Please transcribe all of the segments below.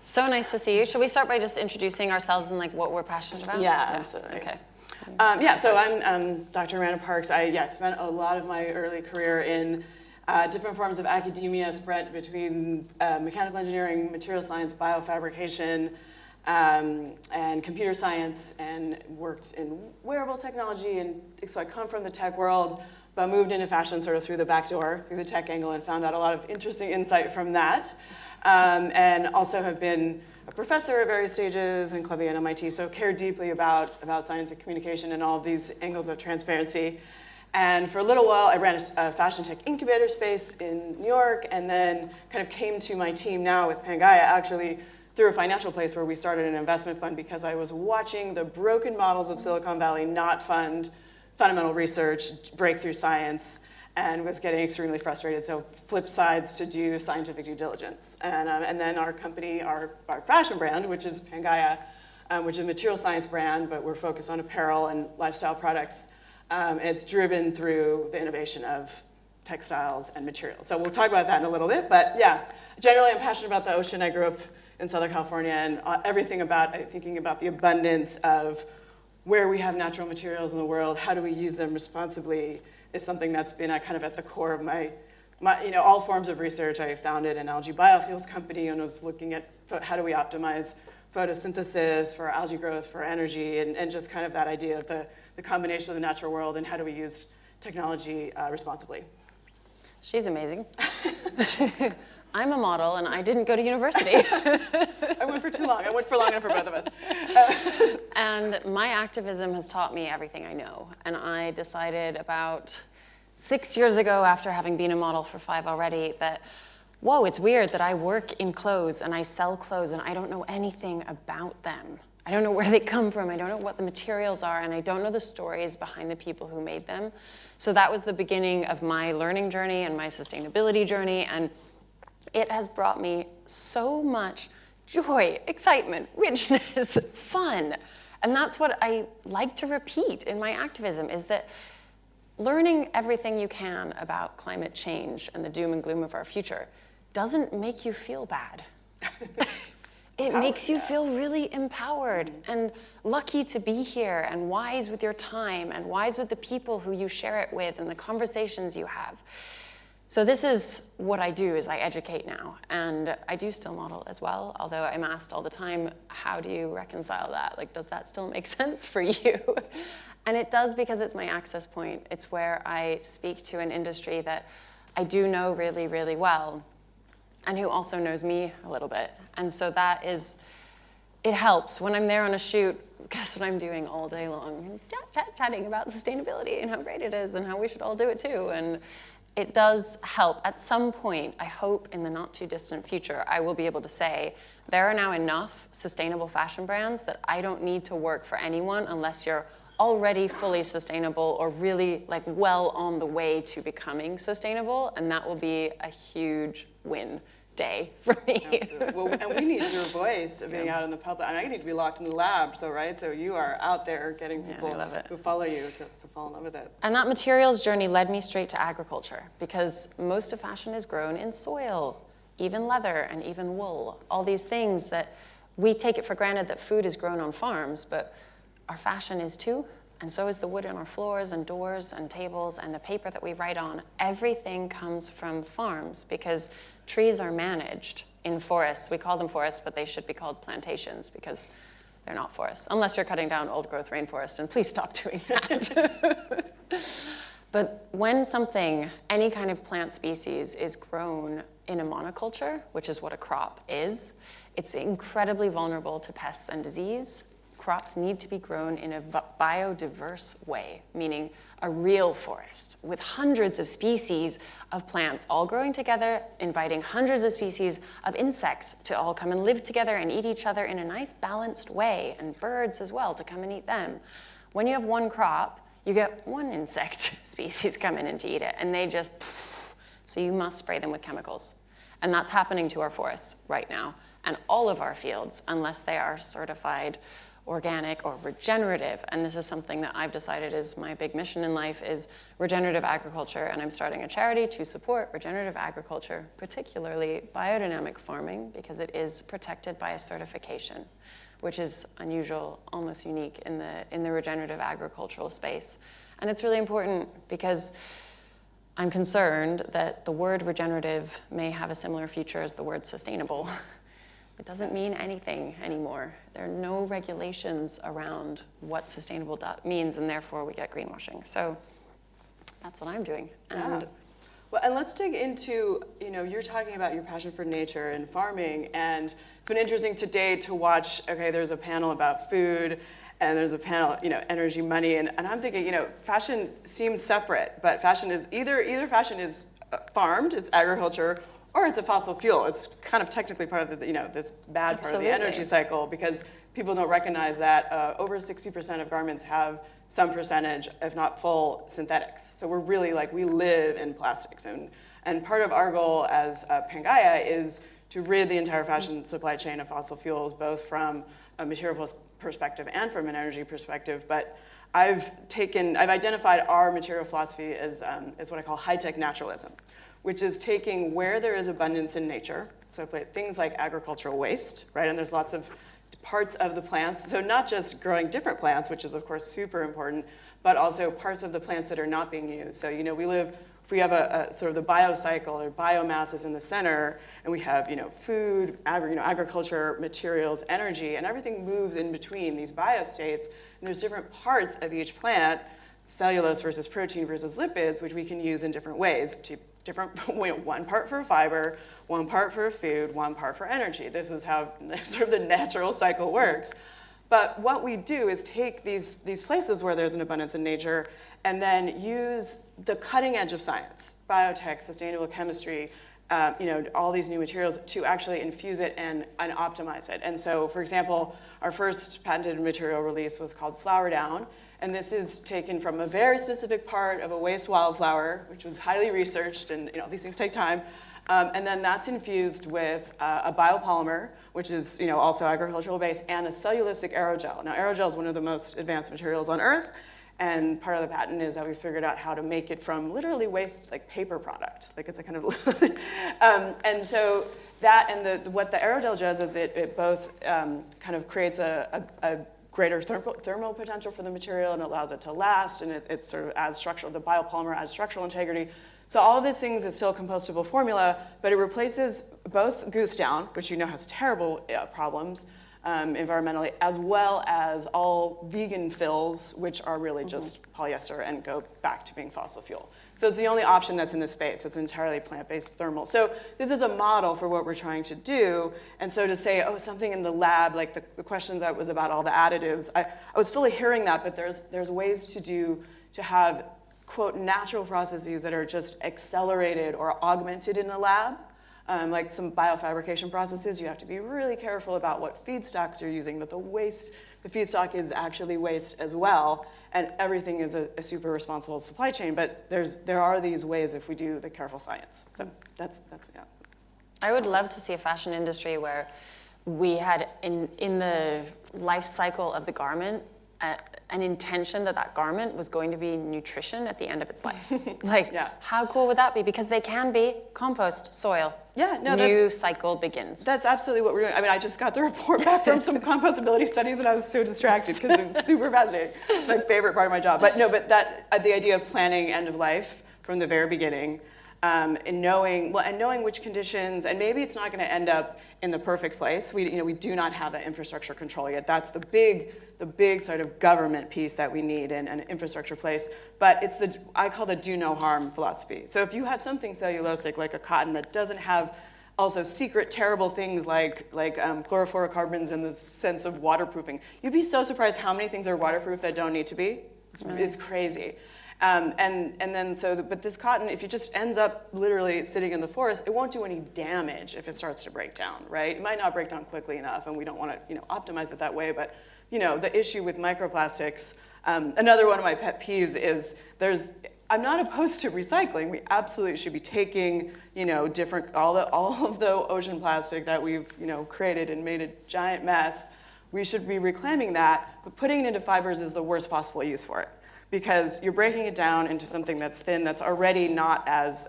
So nice to see you. Should we start by just introducing ourselves and like what we're passionate about? Yeah, absolutely. Okay. So I'm Dr. Amanda Parks. I spent a lot of my early career in different forms of academia, spread between mechanical engineering, material science, biofabrication, and computer science, and worked in wearable technology. And so I come from the tech world, but moved into fashion sort of through the back door, through the tech angle, and found out a lot of interesting insight from that. And also have been a professor at various stages in Columbia and MIT, so care deeply about science and communication and all of these angles of transparency. And for a little while, I ran a fashion tech incubator space in New York, and then kind of came to my team now with Pangaea actually through a financial place where we started an investment fund because I was watching the broken models of Silicon Valley not fund fundamental research, breakthrough science, and was getting extremely frustrated. So flip sides to do scientific due diligence. And then our company, our fashion brand, which is Pangaea, which is a material science brand, but we're focused on apparel and lifestyle products. And it's driven through the innovation of textiles and materials. So we'll talk about that in a little bit, but yeah, generally I'm passionate about the ocean. I grew up in Southern California, and everything about thinking about the abundance of where we have natural materials in the world, how do we use them responsibly, is something that's been kind of at the core of my all forms of research. I founded an algae biofuels company and was looking at how do we optimize photosynthesis for algae growth, for energy, and just kind of that idea of the combination of the natural world and how do we use technology responsibly. She's amazing. I'm a model and I didn't go to university. I went for too long. I went for long enough for both of us. And my activism has taught me everything I know. And I decided about 6 years ago, after having been a model for 5 already, that, whoa, it's weird that I work in clothes and I sell clothes and I don't know anything about them. I don't know where they come from. I don't know what the materials are, and I don't know the stories behind the people who made them. So that was the beginning of my learning journey and my sustainability journey. And it has brought me so much joy, excitement, richness, fun. And that's what I like to repeat in my activism, is that learning everything you can about climate change and the doom and gloom of our future doesn't make you feel bad. It makes you feel really empowered and lucky to be here and wise with your time and wise with the people who you share it with and the conversations you have. So this is what I do, is I educate now, and I do still model as well, although I'm asked all the time, how do you reconcile that? Like, does that still make sense for you? And it does, because it's my access point. It's where I speak to an industry that I do know really, really well, and who also knows me a little bit. And so that is, it helps. When I'm there on a shoot, guess what I'm doing all day long? Chatting about sustainability and how great it is and how we should all do it too. And it does help. At some point, I hope in the not too distant future, I will be able to say, there are now enough sustainable fashion brands that I don't need to work for anyone unless you're already fully sustainable or really like well on the way to becoming sustainable. And that will be a huge win day for me. Absolutely. Well, and we need your voice of being out in the public. I need to be locked in the lab, so you are out there getting people who follow you to fall in love with it. And that materials journey led me straight to agriculture, because most of fashion is grown in soil, even leather and even wool. All these things that we take it for granted that food is grown on farms, but our fashion is too. And so is the wood in our floors and doors and tables and the paper that we write on. Everything comes from farms, because trees are managed in forests. We call them forests, but they should be called plantations, because they're not forests, unless you're cutting down old growth rainforest, and please stop doing that. But when something, any kind of plant species, is grown in a monoculture, which is what a crop is, it's incredibly vulnerable to pests and disease. Crops need to be grown in a biodiverse way, meaning a real forest with hundreds of species of plants all growing together, inviting hundreds of species of insects to all come and live together and eat each other in a nice balanced way, and birds as well to come and eat them. When you have one crop, you get one insect species come in and to eat it, and they just, so you must spray them with chemicals. And that's happening to our forests right now, and all of our fields, unless they are certified organic or regenerative. And this is something that I've decided is my big mission in life, is regenerative agriculture. And I'm starting a charity to support regenerative agriculture, particularly biodynamic farming, because it is protected by a certification, which is unusual, almost unique in the regenerative agricultural space. And it's really important because I'm concerned that the word regenerative may have a similar future as the word sustainable. It doesn't mean anything anymore. There are no regulations around what sustainable means, and therefore we get greenwashing. So that's what I'm doing. And well, and let's dig into, you're talking about your passion for nature and farming, and it's been interesting today to watch, okay, there's a panel about food, and there's a panel, energy, money, and I'm thinking, fashion seems separate, but fashion is either fashion is farmed, it's agriculture, or it's a fossil fuel. It's kind of technically part of the, this bad part of the energy cycle, because people don't recognize that over 60% of garments have some percentage, if not full, synthetics. So we're really we live in plastics. And part of our goal as Pangaea is to rid the entire fashion supply chain of fossil fuels, both from a material perspective and from an energy perspective. But I've identified our material philosophy as what I call high-tech naturalism, which is taking where there is abundance in nature, so things like agricultural waste, right? And there's lots of parts of the plants, so not just growing different plants, which is of course super important, but also parts of the plants that are not being used. So if we have a sort of the biocycle, or biomass is in the center, and we have food, agriculture, materials, energy, and everything moves in between these biostates, and there's different parts of each plant, cellulose versus protein versus lipids, which we can use in different ways. One part for fiber, one part for food, one part for energy. This is how sort of the natural cycle works. But what we do is take these places where there's an abundance in nature and then use the cutting edge of science, biotech, sustainable chemistry, all these new materials to actually infuse it and optimize it. And so, for example, our first patented material release was called Flower Down. And this is taken from a very specific part of a waste wildflower, which was highly researched, and these things take time. And then that's infused with a biopolymer, which is also agricultural based, and a cellulosic aerogel. Now, aerogel is one of the most advanced materials on Earth, and part of the patent is that we figured out how to make it from literally waste, like paper product. It's a kind of, and so that and what the aerogel does is it both kind of creates a greater thermal potential for the material and allows it to last, and it's sort of adds the biopolymer adds structural integrity. So all of these things is still a compostable formula, but it replaces both goose down, which has terrible problems environmentally, as well as all vegan fills, which are really just polyester and go back to being fossil fuel. So it's the only option that's in this space. It's entirely plant-based thermal. So this is a model for what we're trying to do. And so to say, something in the lab, like the questions that was about all the additives, I was fully hearing that, but there's ways to have, quote, natural processes that are just accelerated or augmented in a lab. Like some biofabrication processes, you have to be really careful about what feedstocks you're using, but the feedstock is actually waste as well, and everything is a super responsible supply chain, but there are these ways if we do the careful science. So that's yeah. I would love to see a fashion industry where we had in the life cycle of the garment an intention that garment was going to be nutrition at the end of its life. How cool would that be? Because they can be compost, soil. Yeah, no, new cycle begins. That's absolutely what we're doing. I mean, I just got the report back from some compostability studies, and I was so distracted because it was super fascinating. My favorite part of my job. But the idea of planning end of life from the very beginning, and knowing which conditions, and maybe it's not going to end up in the perfect place. We do not have that infrastructure control yet. That's the big sort of government piece that we need in an infrastructure place. But it's I call the do no harm philosophy. So if you have something cellulosic like a cotton that doesn't have also secret terrible things like chlorofluorocarbons in the sense of waterproofing, you'd be so surprised how many things are waterproof that don't need to be. It's crazy. But this cotton, if it just ends up literally sitting in the forest, it won't do any damage if it starts to break down, right? It might not break down quickly enough, and we don't want to, optimize it that way. But, the issue with microplastics, another one of my pet peeves is I'm not opposed to recycling. We absolutely should be taking, all of the ocean plastic that we've, created and made a giant mess. we should be reclaiming that, but putting it into fibers is the worst possible use for it. Because you're breaking it down into something that's thin, that's already not as,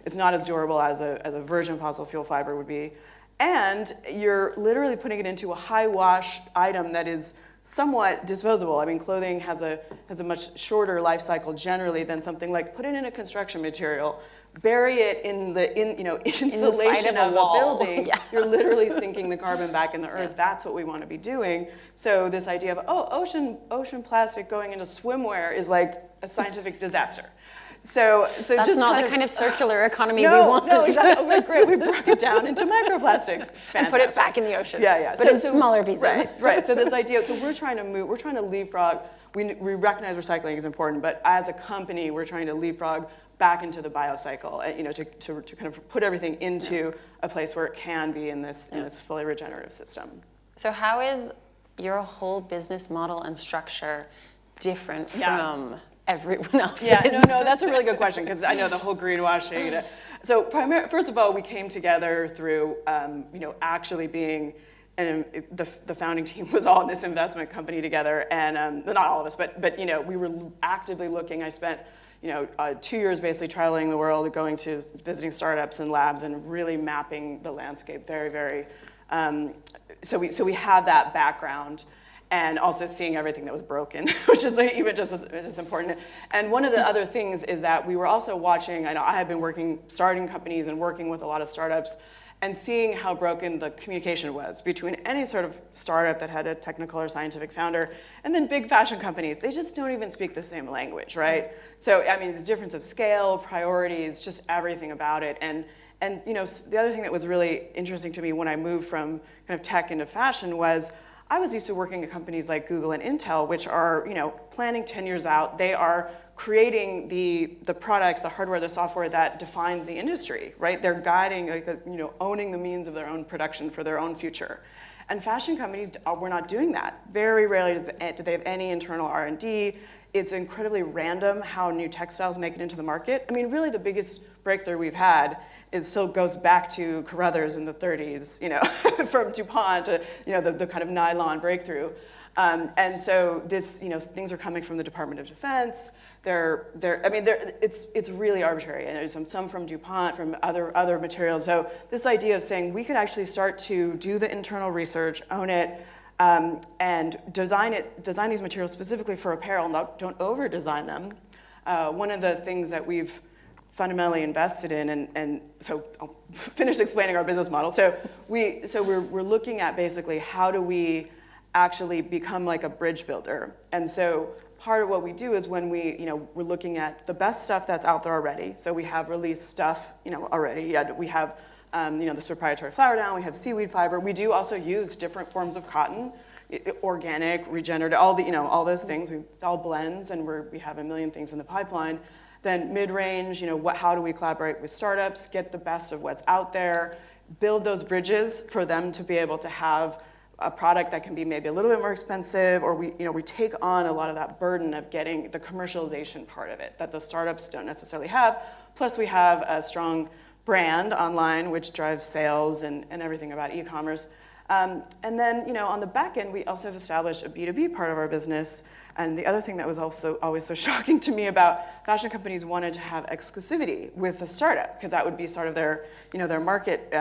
it's not as durable as a virgin fossil fuel fiber would be. And you're literally putting it into a high wash item that is somewhat disposable. I mean, clothing has a much shorter life cycle generally than something like put it in a construction material, bury it in the insulation of a building. Yeah. You're literally sinking the carbon back in the earth. Yeah. That's what we want to be doing. So this idea of ocean plastic going into swimwear is like a scientific disaster. So that's just not the kind of circular economy we want. No, exactly. Oh, great. We broke it down into microplastics. And put it back in the ocean. Yeah. But in smaller pieces. Right. So this idea. So we're trying to leapfrog. We recognize recycling is important, but as a company, we're trying to leapfrog back into the biocycle, to kind of put everything into a place where it can be in this fully regenerative system. So how is your whole business model and structure different from everyone else's? Yeah, no, that's a really good question, because I know the whole greenwashing. So first of all, we came together through actually being, and the founding team was all in this investment company together, and not all of us, but we were actively looking. I spent 2 years basically traveling the world, going to visiting startups and labs, and really mapping the landscape very, very. So we have that background, and also seeing everything that was broken, which is even just as important. And one of the other things is that we were also watching. I know I had been starting companies and working with a lot of startups, and seeing how broken the communication was between any sort of startup that had a technical or scientific founder, and then big fashion companies. They just don't even speak the same language, right? So, I mean, there's difference of scale, priorities, just everything about it. And the other thing that was really interesting to me when I moved from kind of tech into fashion was I was used to working at companies like Google and Intel, which are, planning 10 years out. They are creating the products, the hardware, the software that defines the industry, right? They're guiding, owning the means of their own production for their own future. And fashion companies were not doing that. Very rarely do they have any internal R&D. It's incredibly random how new textiles make it into the market. I mean, really the biggest breakthrough we've had still goes back to Carruthers in the 30s, from DuPont to, the kind of nylon breakthrough. And so this, things are coming from the Department of Defense. It's really arbitrary. And there's some from DuPont, from other materials. So this idea of saying we could actually start to do the internal research, own it, and design these materials specifically for apparel, don't over-design them. One of the things that we've fundamentally invested in, and so I'll finish explaining our business model. So we're looking at basically how do we actually become like a bridge builder. And so part of what we do is when we're looking at the best stuff that's out there already. So we have released stuff, already. Yeah, we have this proprietary flower down. We have seaweed fiber. We do also use different forms of cotton, organic, regenerative, all those things. It's all blends, and we have a million things in the pipeline. Then mid-range, how do we collaborate with startups, get the best of what's out there, build those bridges for them to be able to have a product that can be maybe a little bit more expensive, or we take on a lot of that burden of getting the commercialization part of it that the startups don't necessarily have. Plus we have a strong brand online, which drives sales and everything about e-commerce. And then, on the back end, we also have established a B2B part of our business. And the other thing that was also always so shocking to me about fashion companies wanted to have exclusivity with the startup, because that would be sort of their market,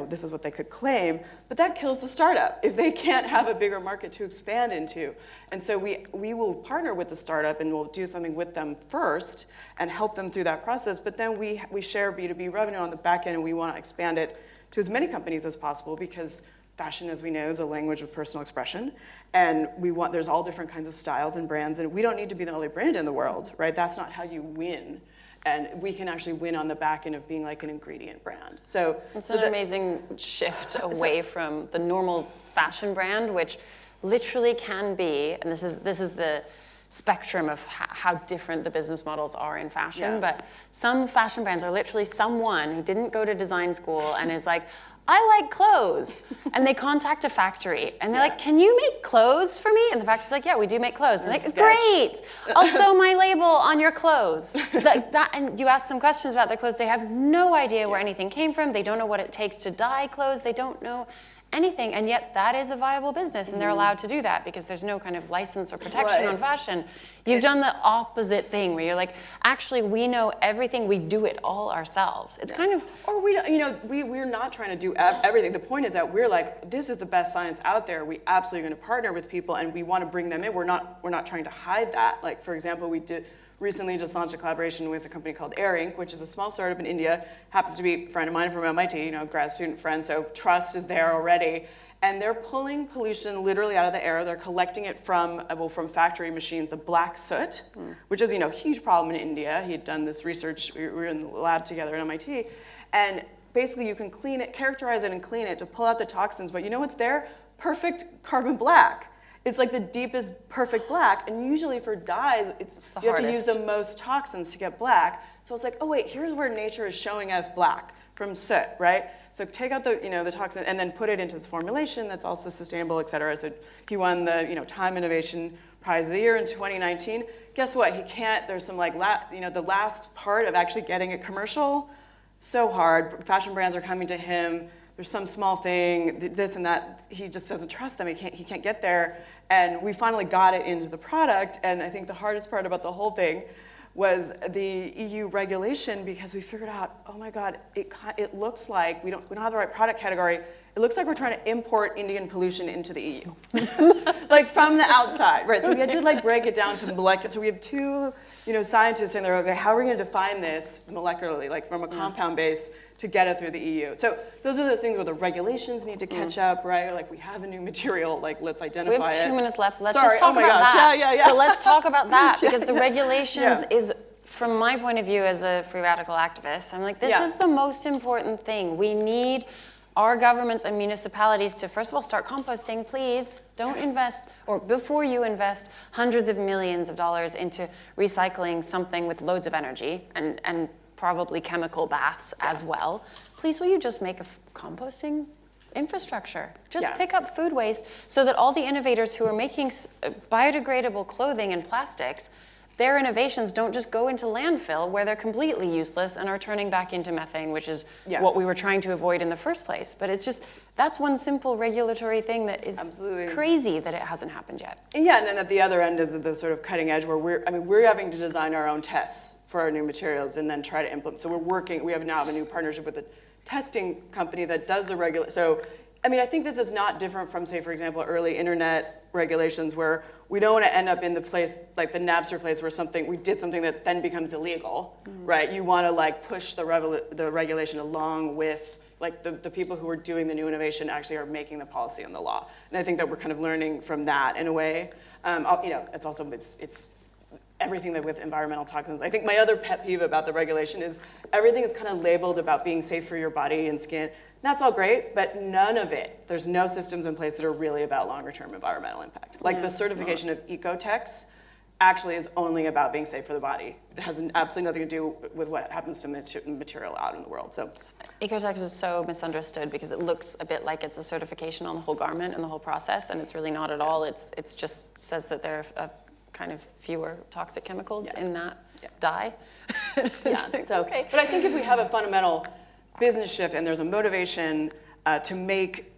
this is what they could claim, but that kills the startup if they can't have a bigger market to expand into. And so we will partner with the startup, and we'll do something with them first and help them through that process, but then we share B2B revenue on the back end, and we want to expand it to as many companies as possible, because fashion, as we know, is a language of personal expression, and there's all different kinds of styles and brands, and we don't need to be the only brand in the world, right? That's not how you win, and we can actually win on the back end of being like an ingredient brand. So it's an amazing shift away from the normal fashion brand, which literally can be, and this is the spectrum of how different the business models are in fashion, but some fashion brands are literally someone who didn't go to design school and is like, I like clothes. And they contact a factory and they're like, can you make clothes for me? And the factory's like, yeah, we do make clothes. And they're like, great, I'll sew my label on your clothes. And you ask them questions about their clothes, they have no idea where anything came from. They don't know what it takes to dye clothes. They don't know anything, and yet that is a viable business, and they're allowed to do that because there's no kind of license or protection on fashion. You've done the opposite thing where you're like, actually, we know everything, we do it all ourselves. It's kind of... Or we're not trying to do everything. The point is that we're like, this is the best science out there. We absolutely going to partner with people, and we want to bring them in. We're not trying to hide that. Like, for example, we recently just launched a collaboration with a company called Air Inc., which is a small startup in India, happens to be a friend of mine from MIT, grad student friend, so trust is there already. And they're pulling pollution literally out of the air. They're collecting it from factory machines, the black soot, which is a huge problem in India. He had done this research, we were in the lab together at MIT, and basically you can clean it, characterize it and clean it to pull out the toxins, but you know what's there? Perfect carbon black. It's like the deepest perfect black, and usually for dyes, you have to use the most toxins to get black. So it's like, oh wait, here's where nature is showing us black from soot, right? So take out the the toxin and then put it into this formulation that's also sustainable, et cetera. So he won the Time Innovation Prize of the Year in 2019. Guess what? He can't. There's some the last part of actually getting it commercial, so hard. Fashion brands are coming to him. There's some small thing, this and that. He just doesn't trust them. He can't get there. And we finally got it into the product. And I think the hardest part about the whole thing was the EU regulation, because we figured out, oh my God, it looks like we don't have the right product category. It looks like we're trying to import Indian pollution into the EU, like from the outside, right? So we had to break it down to the molecular. So we have two, scientists saying, okay, how are we going to define this molecularly, like from a compound base, to get it through the EU. So those are those things where the regulations need to catch up, right? Like we have a new material, like let's identify it. We have 2 minutes left. Let's just talk about that. Yeah. But let's talk about that because the regulations is, from my point of view as a free radical activist, I'm like, this is the most important thing. We need our governments and municipalities to, first of all, start composting, please. Don't invest, or before you invest hundreds of millions of dollars into recycling something with loads of energy and probably chemical baths as well. Please, will you just make a composting infrastructure? Just pick up food waste so that all the innovators who are making biodegradable clothing and plastics, their innovations don't just go into landfill where they're completely useless and are turning back into methane, which is what we were trying to avoid in the first place. But it's just, that's one simple regulatory thing that is crazy that it hasn't happened yet. Yeah, and then at the other end is the sort of cutting edge where we're having to design our own tests for our new materials and then try to implement. So we now have a new partnership with a testing company that does the so I think this is not different from, say, for example, early internet regulations where we don't want to end up in the place, like the Napster place where we did something that then becomes illegal, right? You want to push the regulation along with the people who are doing the new innovation actually are making the policy and the law. And I think that we're kind of learning from that in a way. It's also, it's everything that with environmental toxins. I think my other pet peeve about the regulation is everything is kind of labeled about being safe for your body and skin. That's all great, but none of it, there's no systems in place that are really about longer term environmental impact. The certification of Ecotechs actually is only about being safe for the body. It has absolutely nothing to do with what happens to material out in the world. So, Ecotechs is so misunderstood because it looks a bit like it's a certification on the whole garment and the whole process, and it's really not at all. It's just says that there are kind of fewer toxic chemicals in that dye. Okay. But I think if we have a fundamental business shift and there's a motivation to make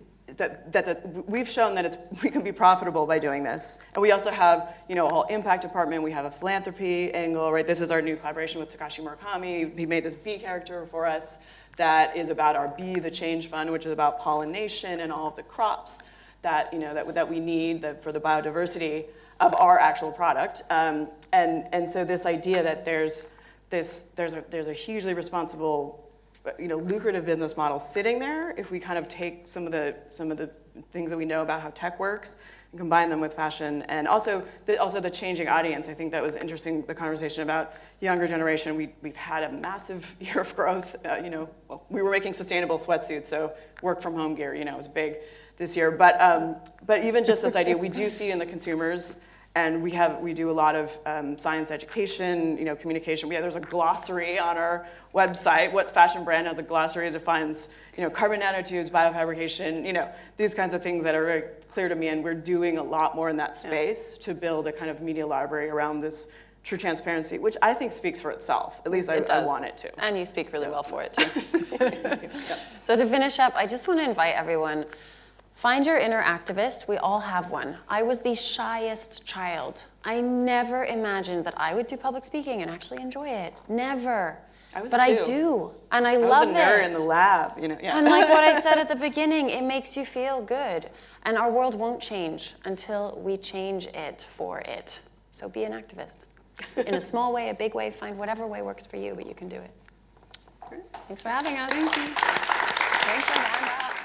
we've shown that we can be profitable by doing this. And we also have a whole impact department. We have a philanthropy angle, right? This is our new collaboration with Takashi Murakami. He made this bee character for us that is about our Bee the Change Fund, which is about pollination and all of the crops that that we need for the biodiversity of our actual product, and so this idea that there's a hugely responsible, lucrative business model sitting there if we kind of take some of the things that we know about how tech works and combine them with fashion, and also the changing audience. I think that was interesting. The conversation about younger generation. We've had a massive year of growth. We were making sustainable sweatsuits, so work from home gear, was big this year. But even just this idea, we do see in the consumers. And we do a lot of science education, communication. There's a glossary on our website. What's Fashion Brand has a glossary that defines, carbon nanotubes, biofabrication, these kinds of things that are very clear to me. And we're doing a lot more in that space to build a kind of media library around this true transparency, which I think speaks for itself. At least I want it to. And you speak really well for it too. So to finish up, I just want to invite everyone. Find your inner activist. We all have one. I was the shyest child. I never imagined that I would do public speaking and actually enjoy it. Never. But I do, and I love it. I was the nerd in the lab, you know. Yeah. And like what I said at the beginning, it makes you feel good. And our world won't change until we change it for it. So be an activist. In a small way, a big way, find whatever way works for you, but you can do it. Great. Thanks for having us. Thank you. Thanks, Amanda.